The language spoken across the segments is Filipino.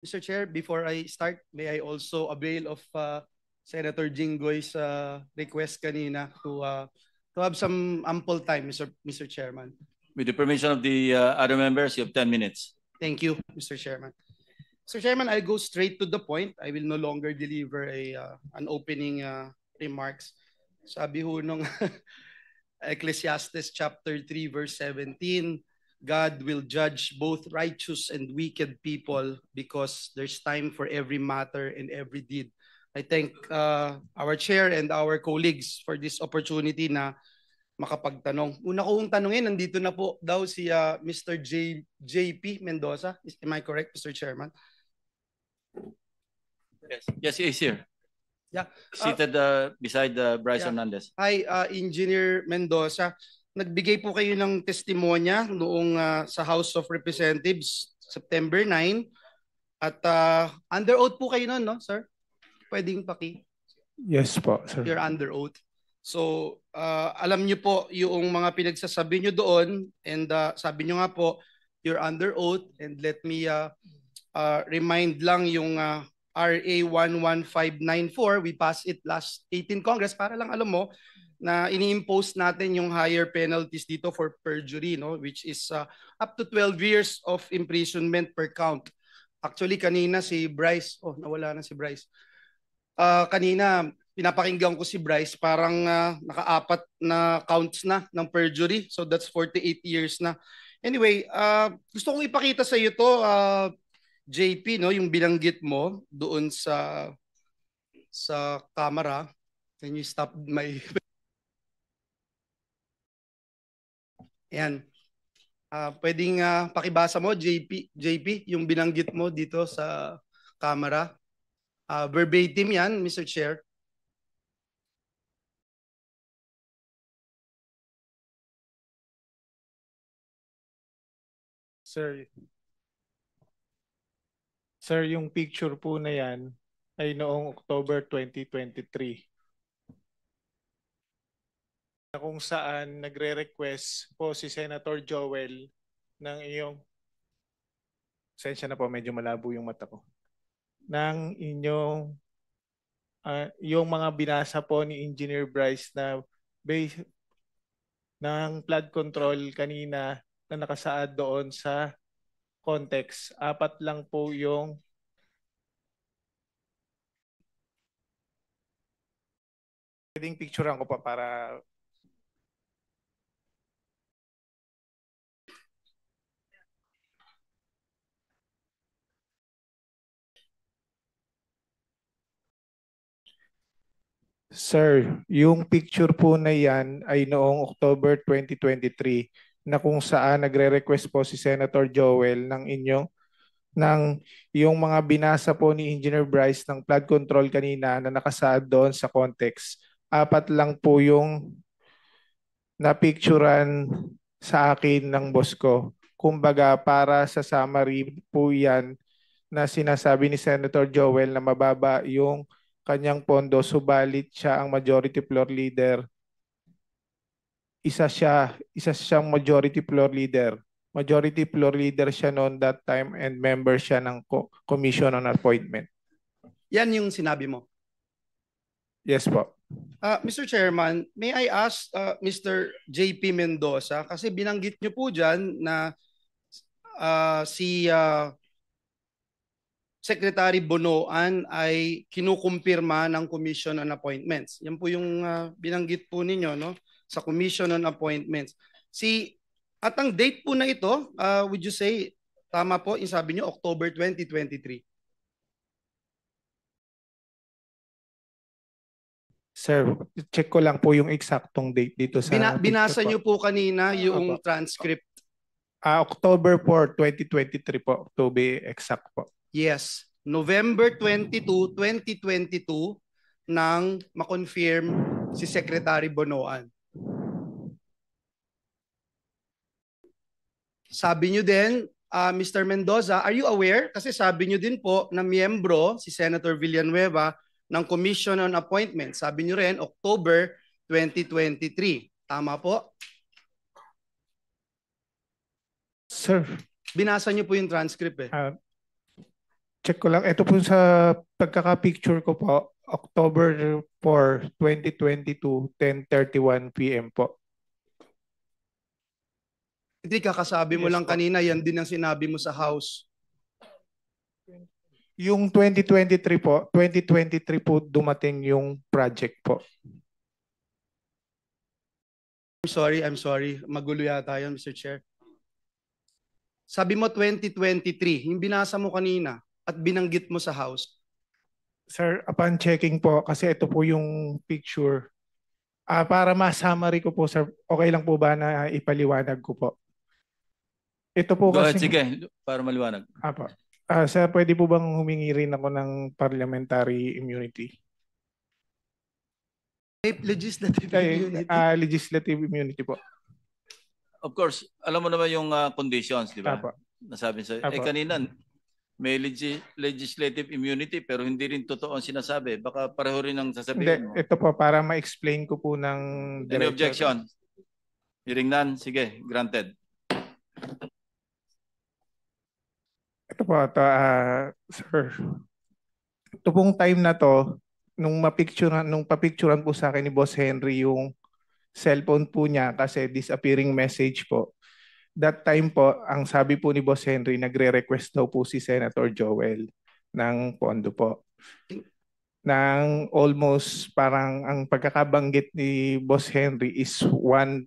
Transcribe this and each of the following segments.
Mr. Chair, before I start, may I also avail of Senator Jinggoy's request kanina to have some ample time, Mr. Chairman. With the permission of the other members, you have 10 minutes. Thank you, Mr. Chairman. Mr. Chairman, I'll go straight to the point. I will no longer deliver an opening remarks. Sabi ho nung Ecclesiastes chapter 3 verse 17, God will judge both righteous and wicked people because there's time for every matter and every deed. I thank our chair and our colleagues for this opportunity na makapagtanong. Una kong tanungin, nandito na po daw si Mr. JP Mendoza. Am I correct, Mr. Chairman? Yes, he is here. Yeah. Seated beside Bryce Hernandez. Hi, Engineer Mendoza. Nagbigay po kayo ng testimonya noong sa House of Representatives September 9 at under oath po kayo noon, no, sir? Pwedeng paki? Yes po, sir. You're under oath. So, alam niyo po yung mga pinagsasabi niyo doon and sabi niyo nga po, you're under oath and let me remind lang yung RA 11594, we passed it last 18 Congress para lang alam mo na ini-impose natin yung higher penalties dito for perjury, no, which is up to 12 years of imprisonment per count. Actually kanina si Bryce, nawala na si Bryce. Kanina pinapakinggan ko si Bryce, parang naka-4 na counts na ng perjury. So that's 48 years na. Anyway, gusto kong ipakita sa iyo to, JP, no, yung binanggit mo doon sa camera. Can you stop my... Ayan. Pwedeng pakibasa mo, JP, yung binanggit mo dito sa camera. Verbatim yan, Mr. Chair. Sir, yung picture po na yan ay noong October 2023. Na kung saan nagre-request po si Senator Joel ng iyong, sensya na po, medyo malabo yung mata ko, ng inyong, yung mga binasa po ni Engineer Bryce na base ng flood control kanina na nakasaad doon sa context. 4 lang po yung pwedeng picturean ko pa para Sir, yung picture po na yan ay noong October 2023 na kung saan nagre-request po si Senator Joel ng yung mga binasa po ni Engineer Bryce ng flood control kanina na nakasaad doon sa context. 4 lang po yung napicturan sa akin ng boss ko. Kumbaga para sa summary po yan na sinasabi ni Senator Joel na mababa yung kanyang pondo, subalit siya ang majority floor leader. Isa siyang majority floor leader. Majority floor leader siya noon that time and member siya ng Commission on Appointment. Yan yung sinabi mo? Yes po. Mr. Chairman, may I ask Mr. JP Mendoza, kasi binanggit niyo po dyan na si Secretary Bonoan ay kinukumpirma ng Commission on Appointments. Yan po yung binanggit po ninyo, no, sa Commission on Appointments. At ang date po na ito, would you say, tama po, yung sabi niyo, October 2023? Sir, check ko lang po yung eksaktong date dito sa... Binasa niyo po kanina yung transcript. October 4, 2023 po, to be exact po. Yes, November 22, 2022 nang ma-confirm si Secretary Bonoan. Sabi nyo din, Mr. Mendoza, are you aware? Kasi sabi nyo din po na miyembro si Senator Villanueva ng Commission on Appointments. Sabi nyo rin, October 2023. Tama po? Sir. Binasa nyo po yung transcript eh. check ko lang. Ito po sa pagkaka-picture ko po, October 4, 2022, 10:31 p.m. po. Hindi, kakasabi mo Yes lang po. kanina, yan din ang sinabi mo sa house. Yung 2023 po, 2023 po dumating yung project po. I'm sorry. Magulo yata yun, Mr. Chair. Sabi mo 2023, yung binasa mo kanina at binanggit mo sa house. Sir, upon checking po, kasi ito po yung picture. Para ma-summary ko po, sir, okay lang po ba na ipaliwanag ko po? Ito po Go ahead, kasi, sige, para maliwanag. Apo. Sir, pwede po bang humingi rin ako ng parliamentary immunity? Legislative immunity. Legislative immunity po. Of course, alam mo naman yung conditions, di ba? Apo. Nasabi sa Apo. kanina may legislative immunity pero hindi rin totoo ang sinasabi. Baka pareho rin ang Hindi, sasabihin mo. ito po para ma-explain ko po ng Any diretso. objection? Hearing none, sige, granted. Ito po, sir. Ito pong time na to, nung papicturean po sa akin ni Boss Henry yung cellphone po niya kasi disappearing message po. That time po, ang sabi po ni Boss Henry, nagre-request daw po si Senator Joel ng pondo po. Nang almost parang ang pagkakabanggit ni Boss Henry is 1.5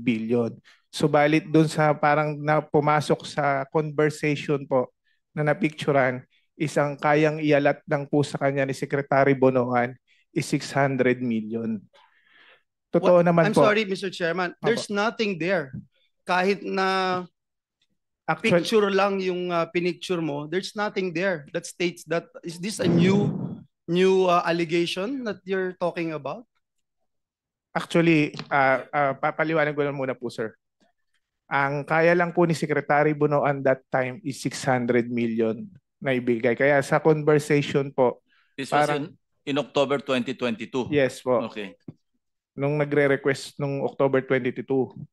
billion. Subalit doon sa parang na pumasok sa conversation po na napicturan, isang kayang ialat ng po sa kanya ni Secretary Bonoan is 600 million. Totoo naman I'm po. sorry, Mr. Chairman. There's nothing there. Kahit na Actually, picture lang yung pinicture mo, there's nothing there that states that. Is this a new allegation that you're talking about? Actually, papaliwanag ko lang muna po, sir. Ang kaya lang po ni Secretary Bonoan that time is 600 million na ibigay. Kaya sa conversation po, This was parang, in October 2022. yes po, Okay. nung nagre-request nung October 22.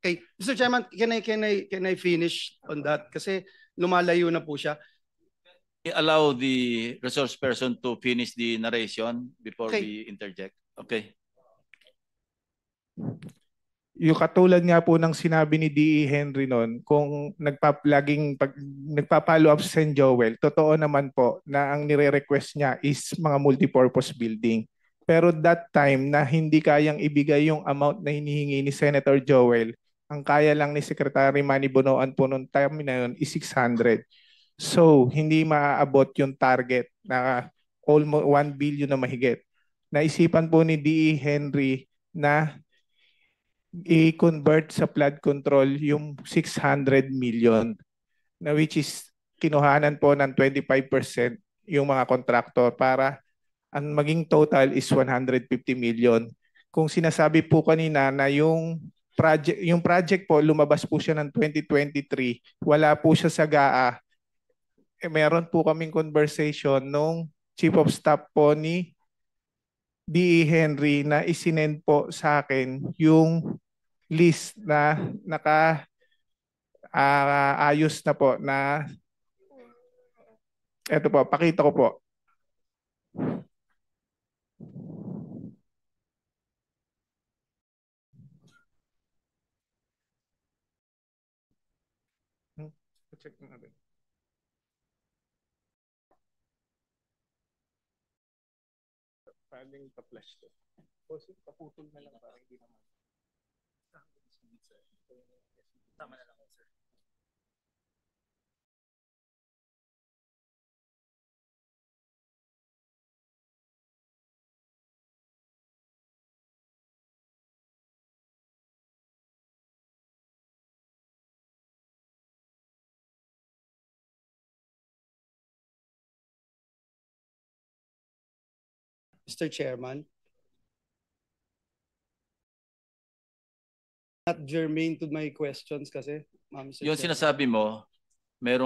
Okay, Mr. Chairman, can I finish on that? Kasi lumalayo na po siya. Allow the resource person to finish the narration before Okay. we interject. Okay. Yung katulad nga po ng sinabi ni D.E. Henry noon, kung nagpa-follow up si Sen. Joel, totoo naman po na ang nire-request niya is mga multipurpose building. Pero that time na hindi kayang ibigay yung amount na hinihingi ni Senator Joel, ang kaya lang ni Secretary Manny Bonoan po noong time na yun is 600. So, hindi maaabot yung target na almost 1 billion na mahigit. Naisipan po ni D.E. Henry na i-convert sa flood control yung 600 million na which is kinuhanan po ng 25% yung mga kontraktor para ang maging total is 150 million. Kung sinasabi po kanina na yung project po lumabas po siya ng 2023, wala po siya sa GAA. Meron po kaming conversation nung Chief of Staff po ni D.E. Henry na isinend po sa akin yung list na ayos na po na eto po, pakita ko po. Check natin. Paling pa-flash to. Kasi kaputol na lang para hindi naman. Tama na lang, sir. Mr. Chairman. Not germane to my questions kasi, Mr. Yung Chairman. sinasabi mo,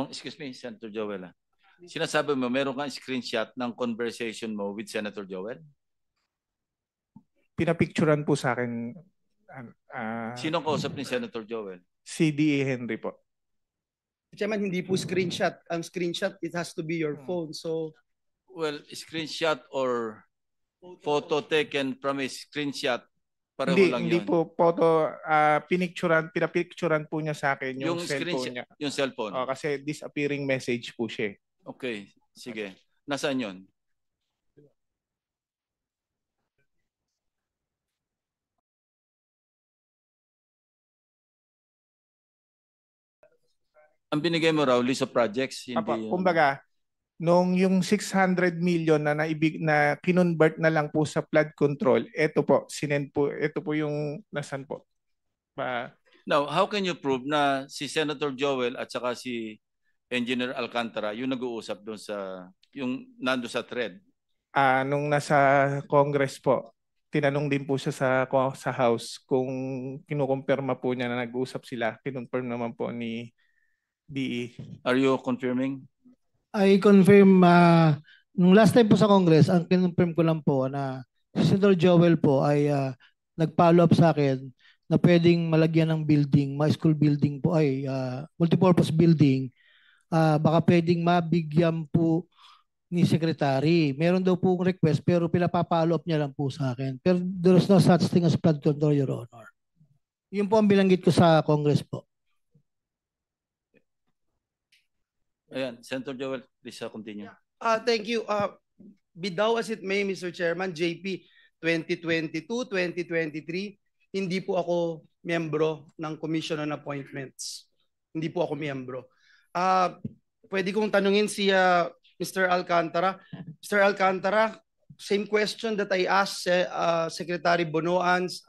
excuse me, Senator Joel. Sinasabi mo, meron kang screenshot ng conversation mo with Senator Joel? Pinapicturan po sa akin. Sino ang kausap ni Senator Joel? Si D.E. Henry po. Chairman, hindi po screenshot. Ang screenshot, it has to be your phone. So, Well, screenshot or photo taken from a screenshot, pareho lang Hindi yun. po photo, pinapicturan po niya sa akin yung cellphone niya. Yung cellphone. Kasi disappearing message po siya. Okay, sige. Nasaan yun? Ang binigay mo raw, list of projects, hindi Papa, yung... kumbaga, nung yung 600 million na kinonvert na lang po sa flood control, ito po, sinend po, ito po yung nasan po. Now, how can you prove na si Senator Joel at saka si Engineer Alcantara yung nag-uusap doon sa, yung nando sa thread? Nung nasa Congress po, tinanong din po siya sa House kung kinukumpirma po niya na nag-uusap sila. Kinonfirm naman po ni DE. Are you confirming? I confirm, nung last time po sa Congress, ang kinonfirm ko lang po na si Senator Joel po ay nag-follow up sa akin na pwedeng malagyan ng building, school building po ay multipurpose building, baka pwedeng mabigyan po ni Secretary. Meron daw po request pero pinapapollow up niya lang po sa akin. Pero there's no such thing as flood control, Your Honor. Yun po ang bilanggit ko sa Congress po. Ayan, Senator Joel, please continue. thank you. Be thou as it may, Mr. Chairman, JP 2022-2023, hindi po ako miyembro ng Commission on Appointments. Hindi po ako miyembro. Pwede kong tanungin si Mr. Alcantara. Mr. Alcantara, same question that I asked Secretary Bonoan's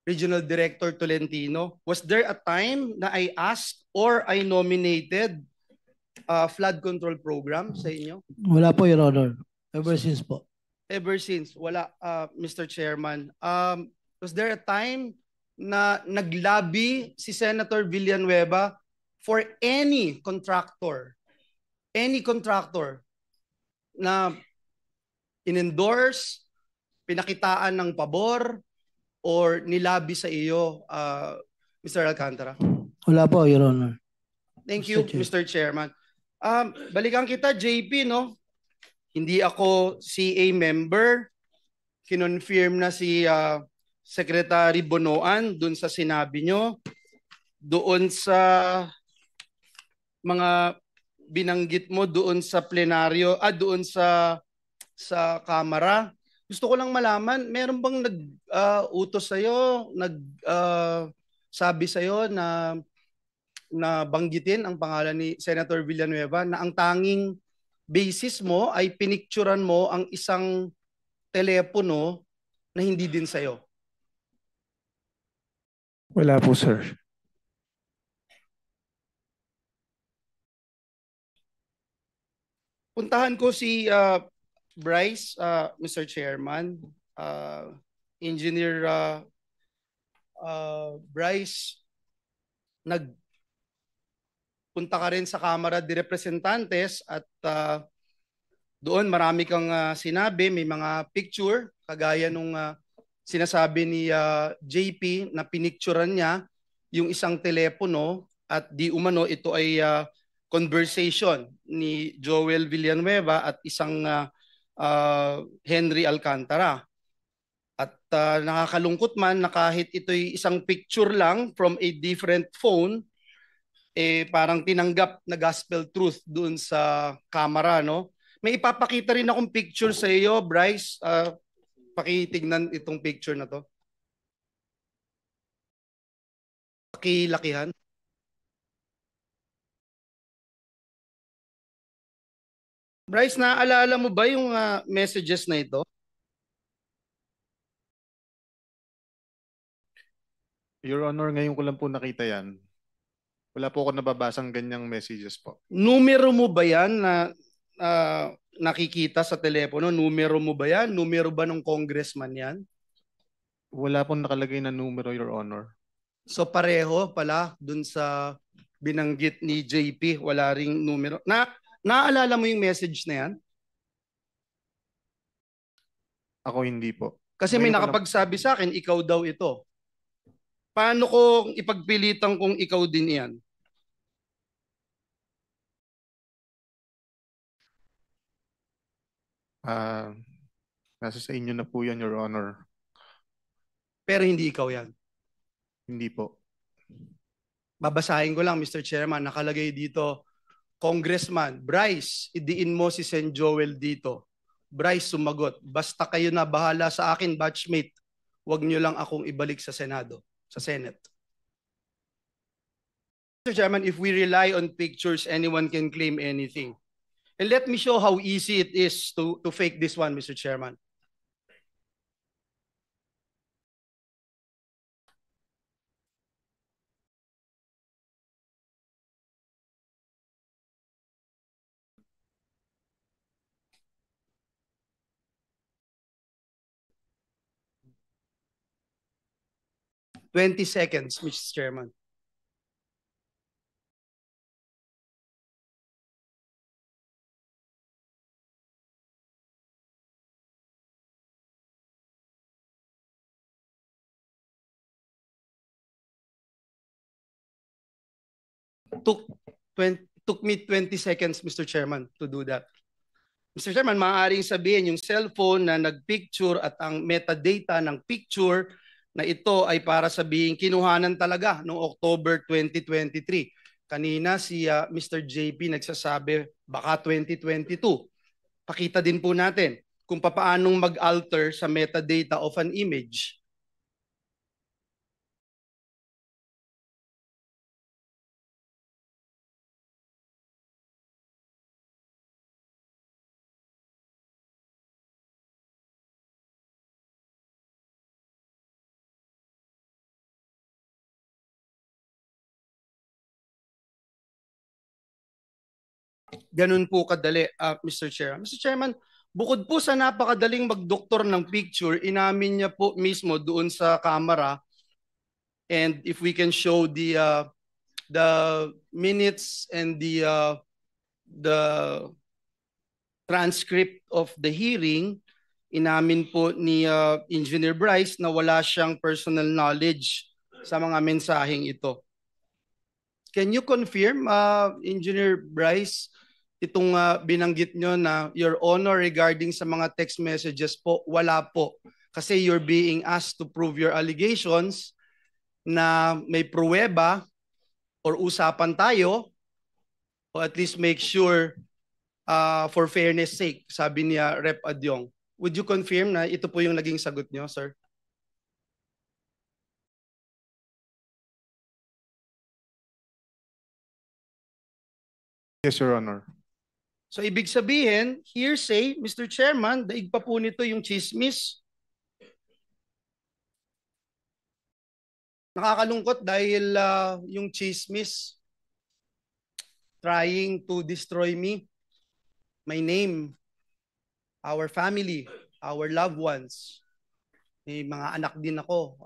Regional Director Tolentino. Was there a time na I asked or I nominated flood control program sa inyo? Wala po, Your Honor. Ever since po. Ever since, wala, Mr. Chairman. Was there a time na naglabi si Senator Villanueva for any contractor na in-endorse, pinakitaan ng pabor, or nilabi sa iyo, Mr. Alcantara? Wala po, Your Honor. Thank you, Mr. Chairman. Balikan kita, JP, no? Hindi ako CA member. Kinonfirm na si Secretary Bonoan dun sa sinabi nyo. Doon sa mga binanggit mo doon sa plenaryo, doon sa Kamara. Gusto ko lang malaman, meron bang nag-utos sa'yo, sabi sa'yo na banggitin ang pangalan ni Senator Villanueva na ang tanging basis mo ay pinicturan mo ang isang telepono na hindi din sa'yo? Wala po, sir. Puntahan ko si Bryce, Mr. Chairman, Engineer Bryce, nagpunta ka rin sa Kamara de Representantes at doon marami kang sinabi, may mga picture, kagaya nung sinasabi ni JP na pinicturan niya yung isang telepono at di umano ito ay conversation ni Joel Villanueva at isang Henry Alcantara. At nakakalungkot man na kahit ito'y isang picture lang from a different phone, parang tinanggap na gospel truth doon sa camera, no? May ipapakita rin akong picture sa iyo, Bryce. Pakitignan itong picture na to. Pakilakihan. Bryce, naaalala mo ba yung messages na ito? Your Honor, ngayon ko lang po nakita yan. Wala po ako nababasang ganyang messages po. Numero mo ba yan na nakikita sa telepono? Numero mo ba yan? Numero ba ng congressman yan? Wala pong nakalagay na numero, Your Honor. So pareho pala dun sa binanggit ni JP, wala ring numero. Naaalala mo yung message na yan? Ako hindi po. Kasi may nakapagsabi sa akin, ikaw daw ito. Paano kung ipagpilitan kung ikaw din yan? Ah, nasa sa inyo na po yan, Your Honor. Pero hindi ikaw yan. Hindi po. Babasahin ko lang, Mr. Chairman, nakalagay dito, Congressman, Bryce, idiin mo si Sen Joel dito. Bryce sumagot, basta kayo na bahala sa akin, batchmate. Huwag niyo lang akong ibalik sa Senado, sa Senate. Mr. Chairman, if we rely on pictures, anyone can claim anything. And let me show how easy it is to fake this one, Mr. Chairman. $20, Mr. Chairman. Took me 20 seconds, Mr. Chairman, to do that. Mr. Chairman, maaaring sabihin yung cellphone na nagpicture at ang metadata ng picture na ito ay para sabihin kinuhanan talaga noong October 2023. Kanina si Mr. JP nagsasabi baka 2022. Pakita din po natin kung paanong mag-alter sa metadata of an image. Ganun po kadali, Mr. Chair. Mr. Chairman, bukod po sa napakadaling magdoktor ng picture, inamin niya po mismo doon sa camera, and if we can show the minutes and the transcript of the hearing, inamin po ni Engineer Bryce na wala siyang personal knowledge sa mga mensaheng ito. Can you confirm, Engineer Bryce, itong binanggit nyo na Your Honor regarding sa mga text messages po, wala po. Kasi you're being asked to prove your allegations na may pruweba or usapan tayo, o at least make sure for fairness sake, sabi niya Rep. Adyong. Would you confirm na ito po yung naging sagot nyo, sir? Yes, Your Honor. So ibig sabihin, hearsay, Mr. Chairman, daig pa po nito yung chismis. Nakakalungkot dahil yung chismis trying to destroy me, my name, our family, our loved ones. May mga anak din ako,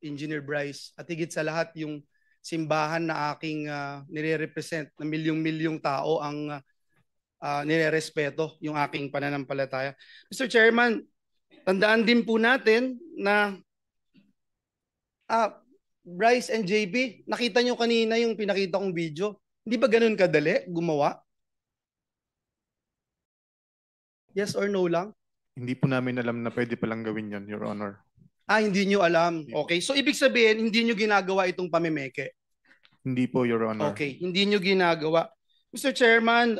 Engineer Bryce. At higit sa lahat yung simbahan na aking nire-represent na milyong-milyong tao ang nire-respeto yung aking pananampalataya. Mr. Chairman, tandaan din po natin na Bryce and JB, nakita nyo kanina yung pinakita kong video. Hindi ba ganun kadali gumawa? Yes or no lang? Hindi po namin alam na pwede palang gawin yon, Your Honor. Hindi nyo alam. Okay. So ibig sabihin, hindi nyo ginagawa itong pamimeke? Hindi po, Your Honor. Okay. Hindi nyo ginagawa. Mr. Chairman,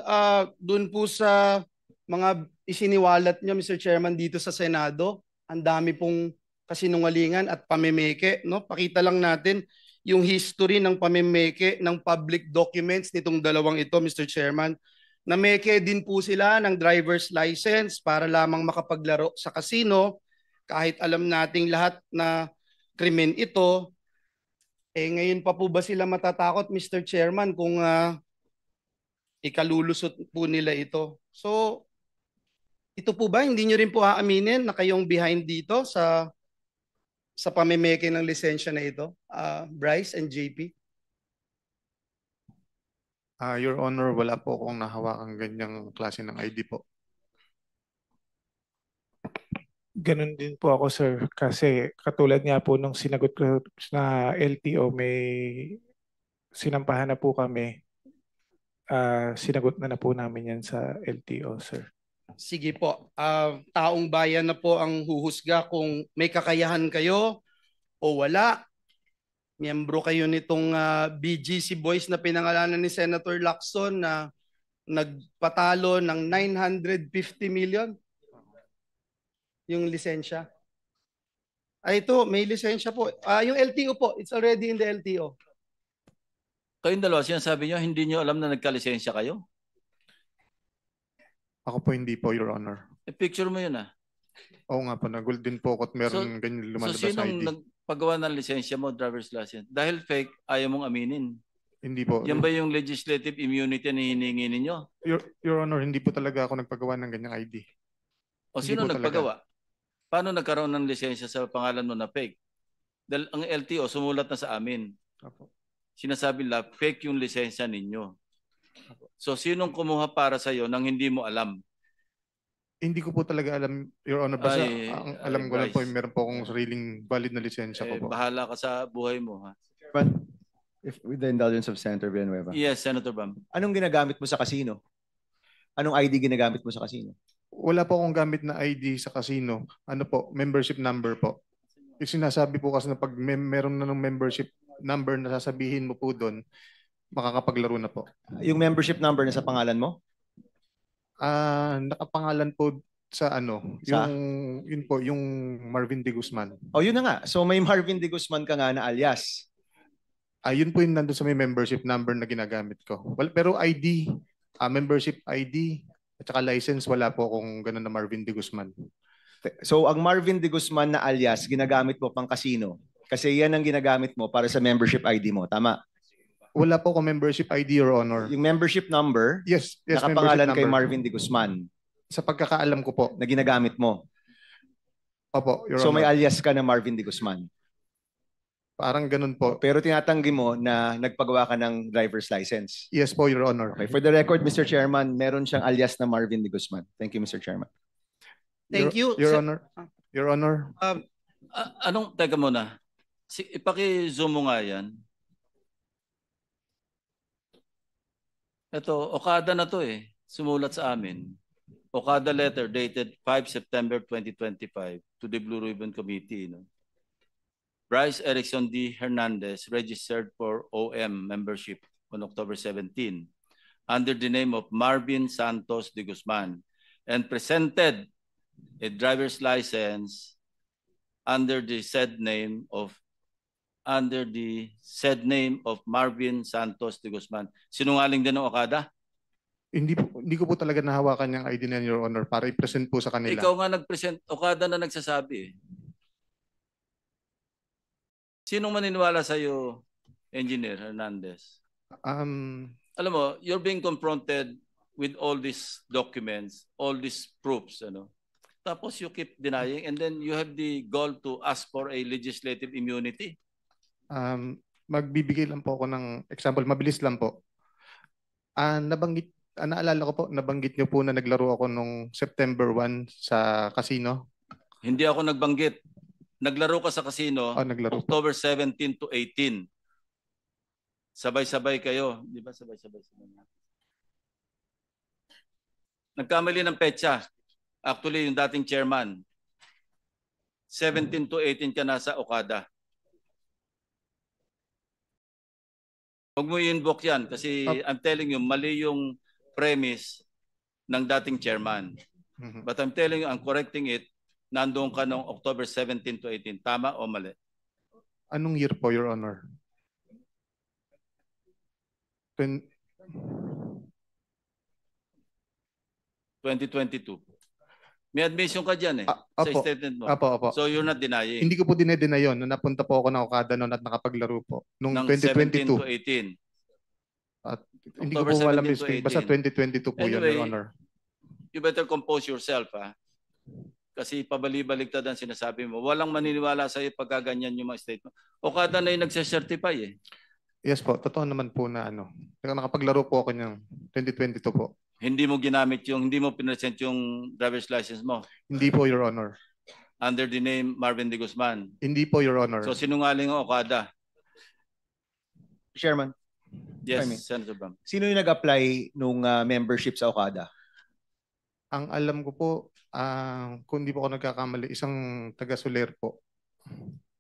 dun po sa mga isiniwalat nyo, Mr. Chairman, dito sa Senado, ang dami pong kasinungalingan at pamimeke. No? Pakita lang natin yung history ng pamimeke ng public documents nitong dalawang ito, Mr. Chairman. Nameke din po sila ng driver's license para lamang makapaglaro sa casino. Kahit alam nating lahat na krimen ito, ngayon pa po ba sila matatakot, Mr. Chairman, kung ikalulusot po nila ito? So, ito po ba, hindi nyo rin po aaminin na kayong behind dito sa pamimeke ng lisensya na ito, Bryce and JP? Your Honor, wala po akong nahawakang ganyang klase ng ID po. Ganun din po ako, sir. Kasi katulad nga po nung sinagot ko na LTO, may sinampahan na po kami. Sinagot na po namin yan sa LTO, sir. Sige po. Taong bayan na po ang huhusga kung may kakayahan kayo o wala. Miyembro kayo nitong BGC Boys na pinangalanan ni Senator Lacson na nagpatalo ng 950 million yung lisensya. Ito, may lisensya po. Yung LTO po, it's already in the LTO. Kayong dalawa, sinasabi nyo, hindi nyo alam na nagkalisensya kayo? Ako po hindi po, Your Honor. Picture mo yun Oo nga po, nagul din po ako at meron ganyan So lumalabas sinong ID. nagpagawa ng lisensya mo, driver's license? Dahil fake, ayaw mong aminin. Hindi po. Yan ba yung legislative immunity na hinihingi ninyo? Your Honor, hindi po talaga ako nagpagawa ng ganyang ID. O Hindi sino po nagpagawa? Paano nagkaroon ng lisensya sa pangalan mo na fake? Dahil ang LTO sumulat na sa amin. Opo. Sinasabi nila, fake yung lisensya ninyo. So sinong kumuha para sa'yo nang hindi mo alam? Hindi ko po talaga alam, Your Honor. Basta ang alam ko lang po, Bryce. meron po akong sariling valid na lisensya ko po. Bahala ka sa buhay mo. Ha? Chairman, if with the indulgence of Senator Villanueva. Yes, Senator Bam. Anong ginagamit mo sa casino? Anong ID ginagamit mo sa casino? Wala po akong gamit na ID sa casino. Ano po, membership number po. Yung sinasabi po kasi na pag meron na ng membership number na sasabihin mo po doon, makakapaglaro na po. Yung membership number na sa pangalan mo? Nakapangalan po sa ano, Sa? yun po, yung Marvin De Guzman. O yun na nga. So may Marvin De Guzman ka nga na alias. Yun po yung nandun sa may membership number na ginagamit ko. Well, pero ID, membership ID, at saka license, wala po akong ganun na Marvin De Guzman. So ang Marvin De Guzman na alias, ginagamit mo pang casino. Kasi yan ang ginagamit mo para sa membership ID mo. Tama? Wala po akong membership ID, Your Honor. Yung membership number, Yes, nakapangalan membership kay number. Marvin De Guzman Sa pagkakaalam ko po. na ginagamit mo. Opo, Your So may Honor. alias ka na Marvin De Guzman. Parang ganun po. Pero tinatanggi mo na nagpagawa ka ng driver's license. Yes po, Your Honor. Okay. For the record, Mr. Chairman, meron siyang alias na Marvin De Guzman. Thank you, Mr. Chairman. Thank you. Your Honor. Your Honor. Teka muna. Ipaki-zoom mo nga yan. Ito, Okada na to Sumulat sa amin. Okada letter dated 5 September 2025 to the Blue Ribbon Committee. Bryce Erickson D. Hernandez registered for OM membership on October 17 under the name of Marvin Santos de Guzman and presented a driver's license under the said name of Marvin Santos de Guzman. Sinungaling din ng Okada? Hindi ko po talaga nahawakan yung ID na yan, Your Honor, para i-present po sa kanila. Ikaw nga nag-present, Okada na nagsasabi. Sinong maniniwala sa'yo, Engineer Hernandez? Alam mo, you're being confronted with all these documents, all these proofs, Tapos you keep denying and then you have the goal to ask for a legislative immunity. Magbibigay lang po ako ng example, mabilis lang po. Naalala ko po, nabanggit niyo po na naglaro ako nung September 1 sa casino. Hindi ako nagbanggit. Naglaro ka sa casino Naglaro po. October 17 to 18. Sabay-sabay kayo. Di ba sabay-sabay? Nagkamali ng petsa. Actually, yung dating chairman. 17 to 18 ka nasa Okada. Huwag mo i-invoke yan kasi I'm telling you, mali yung premise ng dating chairman. But I'm telling you, I'm correcting it. Nandoon ka noong October 17 to 18. Tama o mali? Anong year po, Your Honor? 2022. May admission ka dyan sa Opo. statement mo. Opo. So you're not denying. Hindi ko po dinedeny yun. Nung napunta po ako ng Okada noon at nakapaglaro po. Nung ng 17 to 2022. 18. Hindi ko po October alam 17 yung to spring. Basta 2022 po yun, Anyway, Your Honor. You better compose yourself, Kasi pabali-baligtad ang sinasabi mo. Walang maniniwala sa iyo pagkaganyan yung mga statement. Okada na yung nagse-certify Yes po, totoo naman po na nakapaglaro po ako ng 2022 po. Hindi mo pinresent yung driver's license mo Hindi po, Your Honor. under the name Marvin De Guzman. Hindi po, Your Honor. So sinungaling ang Okada. Chairman, Yes, I mean, Senator Bam. sino yung nag-apply nung membership sa Okada? Ang alam ko po, kung hindi po ako nagkakamali, isang taga-Soler po.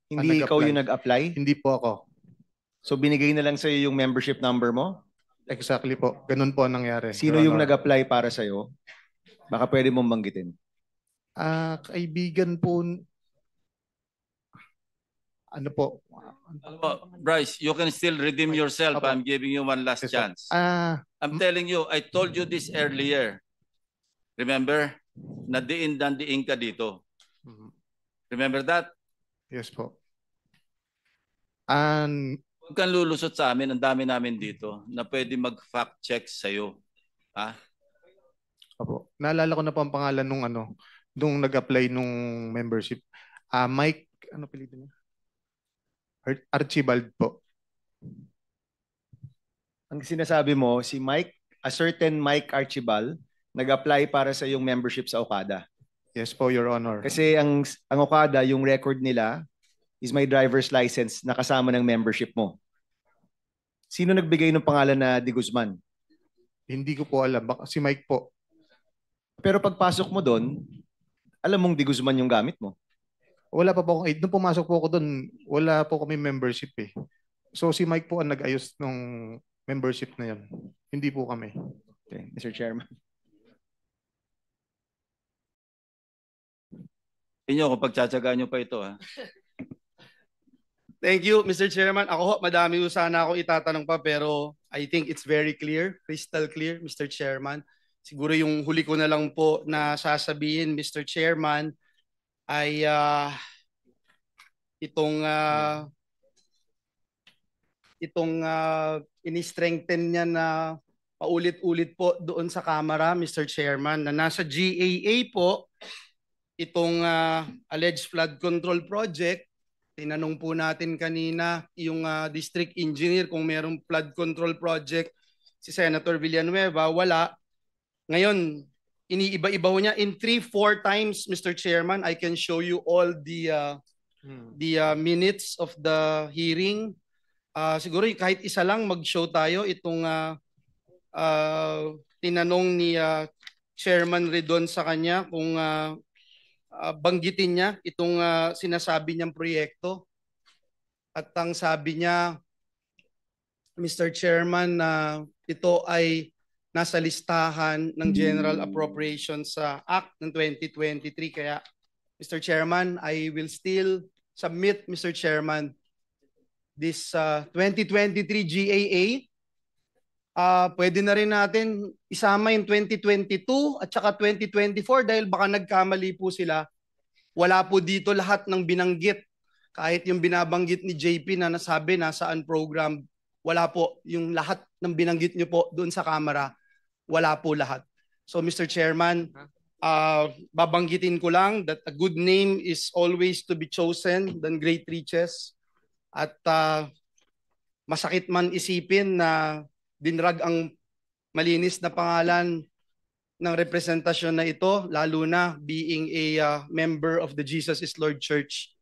Hindi ikaw yung nag-apply? Hindi po ako. So binigay na lang sa'yo yung membership number mo? Exactly po. Ganun po ang nangyari. Sino Your yung Honor. nag-apply para sa'yo? Baka pwede mong banggitin. Kaibigan po, ano po? Bryce, you can still redeem yourself. Apo. I'm giving you one last Yes, sir. chance. I'm telling you, I told you this earlier. Remember? Nadiin ka dito. Remember that? Yes po. And Huwag kang lulusot sa amin. Ang dami namin dito na pwede mag-fact check sa'yo. Ha? Opo. Naalala ko na po ang pangalan nung nag-apply nung membership. Mike, ano pilitin niya? Archibald po. Ang sinasabi mo, si Mike, a certain Mike Archibald, nag-apply para sa yung membership sa Okada. Yes po, Your Honor. Kasi ang Okada, yung record nila is my driver's license na kasama ng membership mo. Sino nagbigay ng pangalan na De Guzman? Hindi ko po alam. Baka si Mike po. Pero pagpasok mo doon, alam mong De Guzman yung gamit mo. Wala pa po akong aid. Nung pumasok po ako doon, wala po kami membership eh. So si Mike po ang nag-ayos ng membership na yan. Hindi po kami. Okay, Mr. Chairman. Inyo kung pagtsatsagaan nyo pa ito. Ha? Thank you, Mr. Chairman. Ako ho, madami ho sana ako itatanong pa pero I think it's very clear, crystal clear, Mr. Chairman. Siguro yung huli ko na lang po na sasabihin, Mr. Chairman, ay itong ini-strengthen niya na paulit-ulit po doon sa Kamara, Mr. Chairman, na nasa GAA po itong alleged flood control project. Tinanong po natin kanina yung district engineer kung mayroong flood control project si Senator Villanueva, wala. Ngayon, iniiba-iba ho niya in 3-4 times, Mr. Chairman. I can show you all the minutes of the hearing. Siguro kahit isa lang mag-show tayo itong tinanong ni Chairman Redon sa kanya kung banggitin niya itong sinasabi niyang proyekto. At ang sabi niya, Mr. Chairman, na ito ay nasa listahan ng General Appropriations Act ng 2023. Kaya, Mr. Chairman, I will still submit, Mr. Chairman, this 2023 GAA. Pwede na rin natin isama yung 2022 at saka 2024 dahil baka nagkamali po sila. Wala po dito lahat ng binanggit. Kahit yung binabanggit ni JP na nasabi nasaan program, wala po. Yung lahat ng binanggit nyo po doon sa Kamara, wala po lahat. So Mr. Chairman, babanggitin ko lang that a good name is always to be chosen than great riches. At masakit man isipin na dinrag ang malinis na pangalan ng representasyon na ito, lalo na being a member of the Jesus is Lord Church.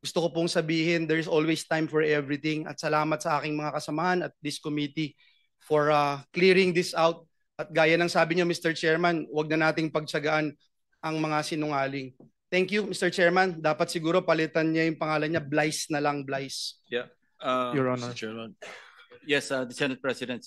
Gusto ko pong sabihin, there is always time for everything. At salamat sa aking mga kasamahan at this committee for clearing this out. At gaya ng sabi niyo, Mr. Chairman, wag na nating pagtsagaan ang mga sinungaling. Thank you, Mr. Chairman. Dapat siguro palitan niya yung pangalan niya, Blyce na lang, Blyce. Yeah. Your Honor. Mr. Chairman. Yes, the Senate President.